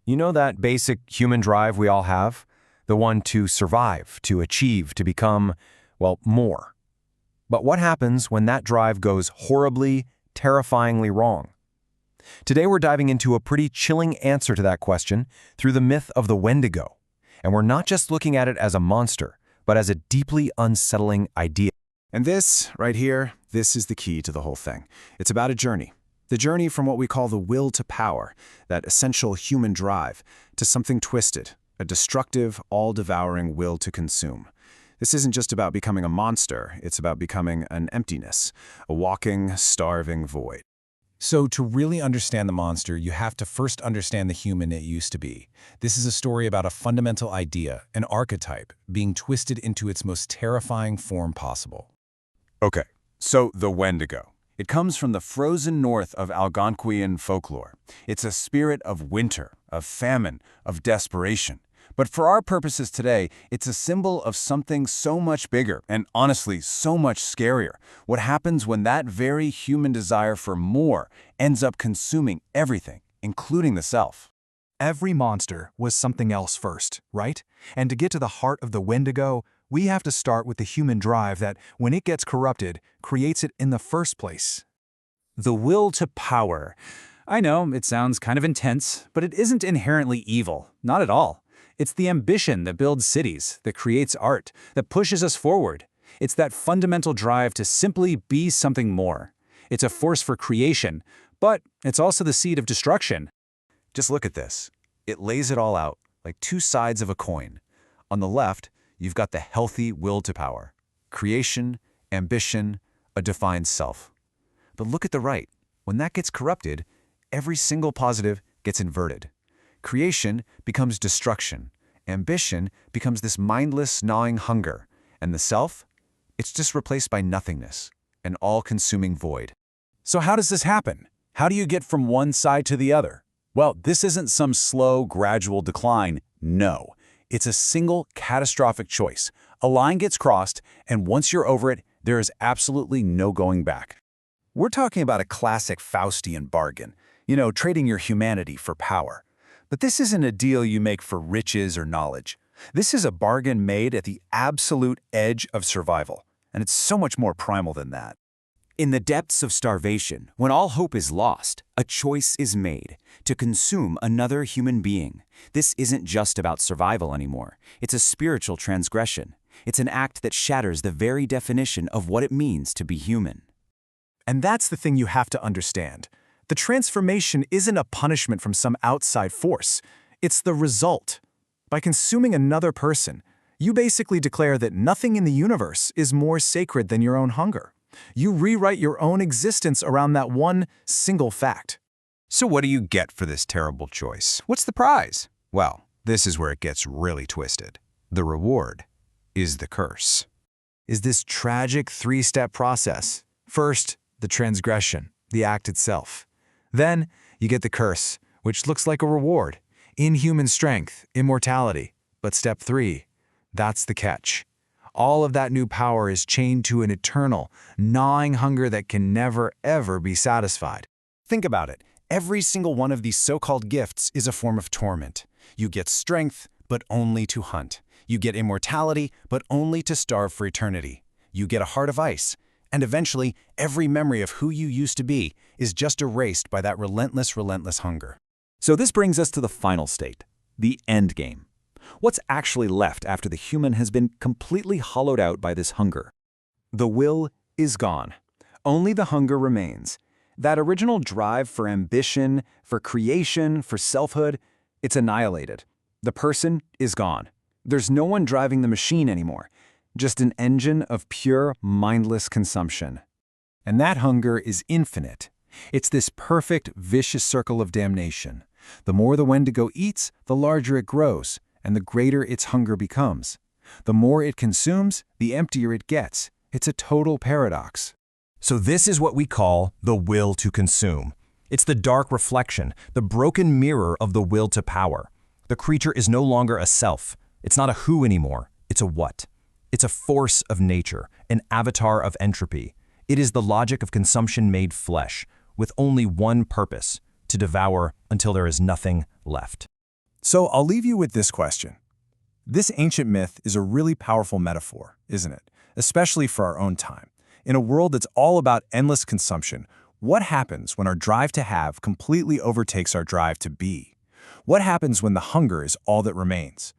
You know that basic human drive we all have? The one to survive, to achieve, to become, well, more. But what happens when that drive goes horribly, terrifyingly wrong? Today we're diving into a pretty chilling answer to that question through the myth of the Wendigo. And we're not just looking at it as a monster, but as a deeply unsettling idea. And this, right here, this is the key to the whole thing. It's about a journey. The journey from what we call the will to power, that essential human drive, to something twisted, a destructive, all-devouring will to consume. This isn't just about becoming a monster, it's about becoming an emptiness, a walking, starving void. So to really understand the monster, you have to first understand the human it used to be. This is a story about a fundamental idea, an archetype, being twisted into its most terrifying form possible. Okay, so the Wendigo. It comes from the frozen north of Algonquian folklore. It's a spirit of winter, of famine, of desperation. But for our purposes today, it's a symbol of something so much bigger and honestly so much scarier. What happens when that very human desire for more ends up consuming everything, including the self? Every monster was something else first, right? And to get to the heart of the Wendigo, we have to start with the human drive that, when it gets corrupted, creates it in the first place. The will to power. I know, it sounds kind of intense, but it isn't inherently evil. Not at all. It's the ambition that builds cities, that creates art, that pushes us forward. It's that fundamental drive to simply be something more. It's a force for creation, but it's also the seed of destruction. Just look at this. It lays it all out, like two sides of a coin. On the left, you've got the healthy will to power, creation, ambition, a defined self. But look at the right. When that gets corrupted, every single positive gets inverted. Creation becomes destruction. Ambition becomes this mindless, gnawing hunger. And the self? It's just replaced by nothingness, an all-consuming void. So how does this happen? How do you get from one side to the other? Well, this isn't some slow, gradual decline. No. It's a single, catastrophic choice. A line gets crossed, and once you're over it, there is absolutely no going back. We're talking about a classic Faustian bargain, trading your humanity for power. But this isn't a deal you make for riches or knowledge. This is a bargain made at the absolute edge of survival, and it's so much more primal than that. In the depths of starvation, when all hope is lost, a choice is made to consume another human being. This isn't just about survival anymore. It's a spiritual transgression. It's an act that shatters the very definition of what it means to be human. And that's the thing you have to understand. The transformation isn't a punishment from some outside force. It's the result. By consuming another person, you basically declare that nothing in the universe is more sacred than your own hunger. You rewrite your own existence around that one single fact. So what do you get for this terrible choice? What's the prize? Well, this is where it gets really twisted. The reward is the curse. Is this tragic three-step process. First, the transgression, the act itself. Then, you get the curse, which looks like a reward. Inhuman strength, immortality. But step 3, that's the catch. All of that new power is chained to an eternal, gnawing hunger that can never, ever be satisfied. Think about it. Every single one of these so-called gifts is a form of torment. You get strength, but only to hunt. You get immortality, but only to starve for eternity. You get a heart of ice. And eventually, every memory of who you used to be is just erased by that relentless, relentless hunger. So this brings us to the final state, the end game. What's actually left after the human has been completely hollowed out by this hunger? The will is gone. Only the hunger remains. That original drive for ambition, for creation, for selfhood, it's annihilated. The person is gone. There's no one driving the machine anymore. Just an engine of pure, mindless consumption. And that hunger is infinite. It's this perfect, vicious circle of damnation. The more the Wendigo eats, the larger it grows, and the greater its hunger becomes. The more it consumes, the emptier it gets. It's a total paradox. So this is what we call the will to consume. It's the dark reflection, the broken mirror of the will to power. The creature is no longer a self. It's not a who anymore. It's a what. It's a force of nature, an avatar of entropy. It is the logic of consumption made flesh, with only one purpose, to devour until there is nothing left. So I'll leave you with this question. This ancient myth is a really powerful metaphor, isn't it? Especially for our own time. In a world that's all about endless consumption, what happens when our drive to have completely overtakes our drive to be? What happens when the hunger is all that remains?